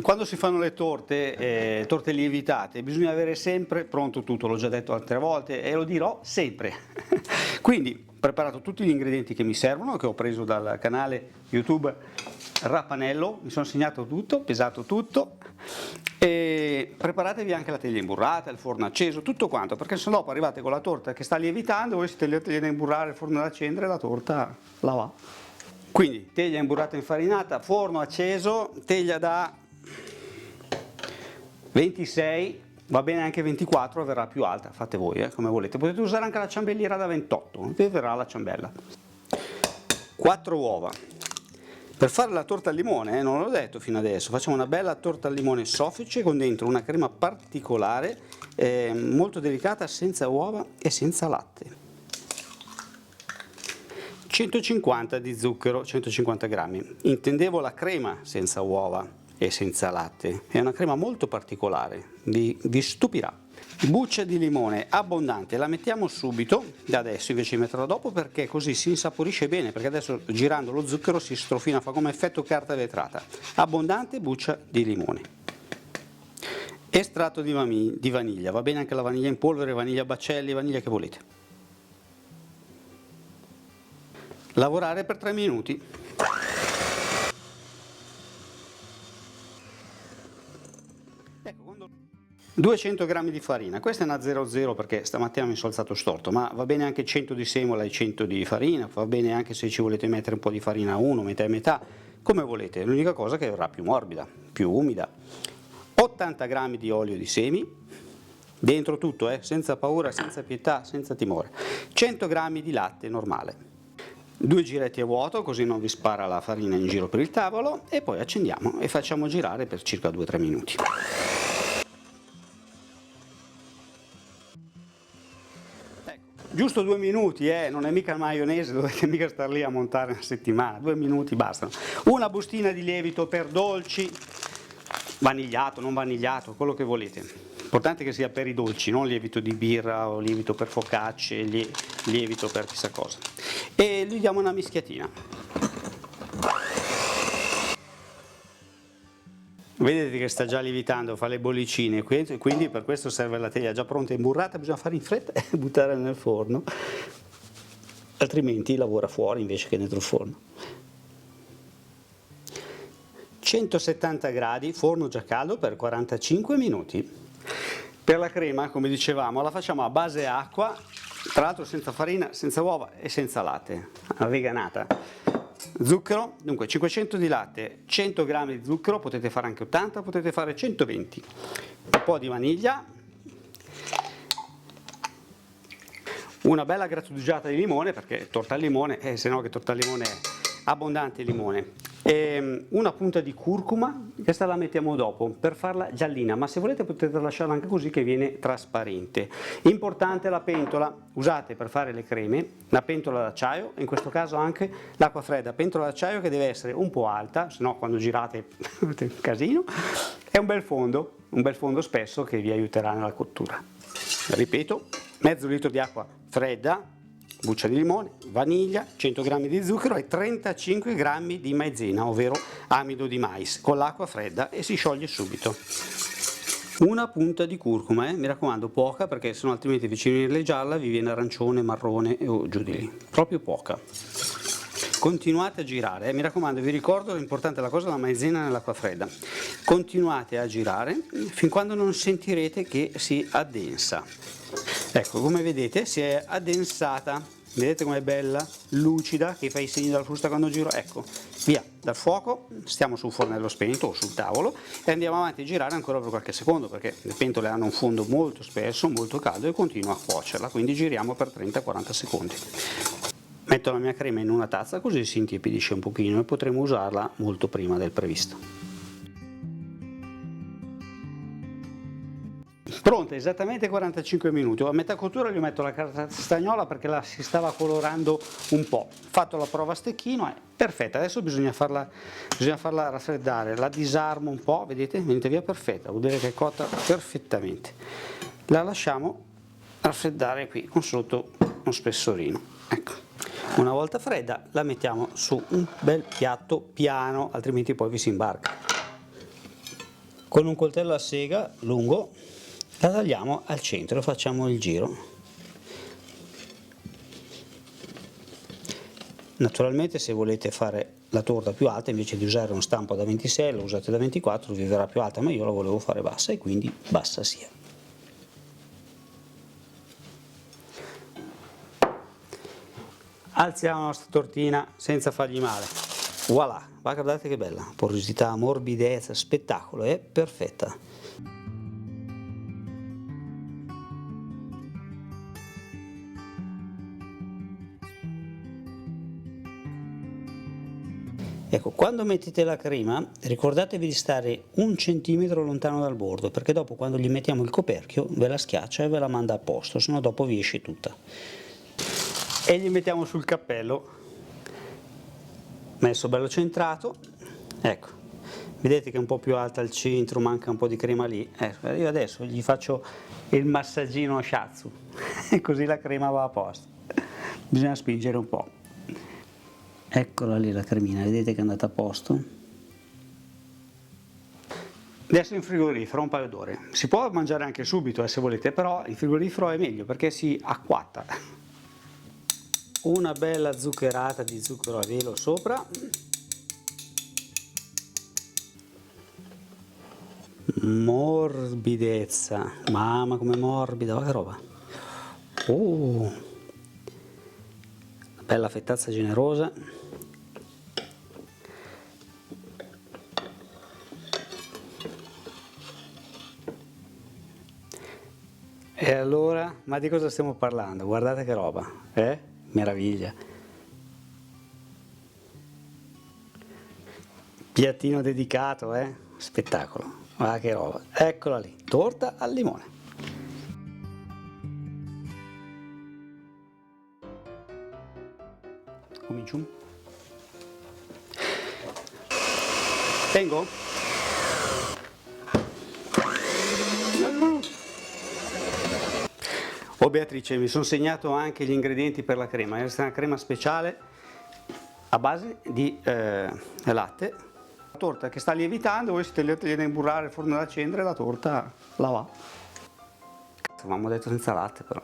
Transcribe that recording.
Quando si fanno le torte, torte lievitate, bisogna avere sempre pronto tutto, l'ho già detto altre volte e lo dirò sempre. Quindi ho preparato tutti gli ingredienti che mi servono, che ho preso dal canale YouTube Rapanello, mi sono segnato tutto, pesato tutto, e preparatevi anche la teglia imburrata, il forno acceso, tutto quanto, perché se no dopo arrivate con la torta che sta lievitando, voi siete lì a teglia da imburrare, il forno da accendere e la torta la va. Quindi teglia imburrata infarinata, forno acceso, teglia da 26, va bene anche 24, verrà più alta, fate voi come volete, potete usare anche la ciambelliera da 28, vi verrà la ciambella. 4 uova. Per fare la torta al limone, non l'ho detto fino adesso, facciamo una bella torta al limone soffice con dentro una crema particolare, molto delicata, senza uova e senza latte. 150 di zucchero, 150 grammi, intendevo la crema senza uova e senza latte, è una crema molto particolare, vi stupirà. Buccia di limone abbondante, la mettiamo subito, da adesso invece di metterla dopo, perché così si insaporisce bene, perché adesso girando lo zucchero si strofina, fa come effetto carta vetrata. Abbondante buccia di limone. Estratto di vaniglia, va bene anche la vaniglia in polvere, vaniglia a baccelli, vaniglia che volete. Lavorare per 3 minuti. 200 g di farina, questa è una 00 perché stamattina mi sono alzato storto, ma va bene anche 100 di semola e 100 di farina, va bene anche se ci volete mettere un po' di farina a uno, metà e metà, come volete, l'unica cosa che verrà più morbida, più umida. 80 g di olio di semi, dentro tutto, senza paura, senza pietà, senza timore. 100 g di latte normale. 2 giretti a vuoto, così non vi spara la farina in giro per il tavolo, e poi accendiamo e facciamo girare per circa 2-3 minuti. Giusto 2 minuti, non è mica maionese, dovete mica star lì a montare una settimana, 2 minuti bastano. Una bustina di lievito per dolci, vanigliato, non vanigliato, quello che volete. L'importante è che sia per i dolci, non lievito di birra o lievito per focacce, lievito per chissà cosa. E gli diamo una mischiatina. Vedete che sta già lievitando, fa le bollicine, quindi per questo serve la teglia già pronta e imburrata, bisogna fare in fretta e buttare nel forno, altrimenti lavora fuori invece che dentro il forno. 170 gradi, forno già caldo per 45 minuti. Per la crema, come dicevamo, la facciamo a base acqua, tra l'altro senza farina, senza uova e senza latte, veganata. Zucchero, dunque 500 di latte, 100 g di zucchero, potete fare anche 80, potete fare 120, un po' di vaniglia, una bella grattugiata di limone, perché torta al limone, se no che torta al limone è abbondante limone, e una punta di curcuma, questa la mettiamo dopo per farla giallina, ma se volete potete lasciarla anche così che viene trasparente. Importante la pentola, usate per fare le creme, una pentola d'acciaio, in questo caso anche l'acqua fredda, pentola d'acciaio che deve essere un po' alta, se no quando girate avete un casino, e un bel fondo spesso che vi aiuterà nella cottura. Ripeto, mezzo litro di acqua fredda, buccia di limone, vaniglia, 100 g di zucchero e 35 g di maizena, ovvero amido di mais, con l'acqua fredda e si scioglie subito. Una punta di curcuma, mi raccomando poca, perché sennò altrimenti vicino a venirle gialla vi viene arancione, marrone o giù di lì, proprio poca. Continuate a girare, mi raccomando, vi ricordo l'importante la cosa, la maizena nell'acqua fredda. Continuate a girare fin quando non sentirete che si addensa. Ecco, come vedete si è addensata, vedete com'è bella, lucida, che fa i segni della frusta quando giro, ecco, via, dal fuoco, stiamo sul fornello spento o sul tavolo e andiamo avanti a girare ancora per qualche secondo, perché le pentole hanno un fondo molto spesso, molto caldo e continua a cuocerla, quindi giriamo per 30-40 secondi. Metto la mia crema in una tazza così si intiepidisce un pochino e potremo usarla molto prima del previsto. Pronta, esattamente 45 minuti. A metà cottura gli metto la carta stagnola perché la si stava colorando un po'. Fatto la prova a stecchino, è perfetta. Adesso bisogna farla raffreddare, la disarmo un po', vedete? Venite via perfetta, vuol dire che è cotta perfettamente. La lasciamo raffreddare qui con sotto uno spessorino. Ecco. Una volta fredda la mettiamo su un bel piatto piano, altrimenti poi vi si imbarca. Con un coltello a sega lungo la tagliamo al centro e facciamo il giro. Naturalmente, se volete fare la torta più alta, invece di usare uno stampo da 26 la usate da 24, vi verrà più alta, ma io la volevo fare bassa e quindi bassa sia. Alziamo la nostra tortina senza fargli male. Voilà, ma guardate che bella, porosità, morbidezza, spettacolo, è perfetta. Ecco, quando mettete la crema ricordatevi di stare 1 centimetro lontano dal bordo, perché dopo quando gli mettiamo il coperchio ve la schiaccia e ve la manda a posto, se no dopo vi esce tutta. E gli mettiamo sul cappello, messo bello centrato, ecco, vedete che è un po' più alta al centro, manca un po' di crema lì, io adesso gli faccio il massaggino a shiatsu, così la crema va a posto, bisogna spingere un po'. Eccola lì la cremina, vedete che è andata a posto? Adesso in frigorifero un paio d'ore. Si può mangiare anche subito se volete, però in frigorifero è meglio perché si acquatta. Una bella zuccherata di zucchero a velo sopra. Morbidezza, mamma come morbida, guarda che roba. Una bella fettazza generosa. E allora, ma di cosa stiamo parlando? Guardate che roba, meraviglia. Piattino dedicato, spettacolo. Guarda che roba. Eccola lì, torta al limone. Comincio. Tengo? Oh Beatrice, mi sono segnato anche gli ingredienti per la crema. Questa è una crema speciale a base di latte. La torta che sta lievitando, voi siete lì a imburrare il forno da accendere, la torta la va. Cazzo, avevamo detto senza latte però.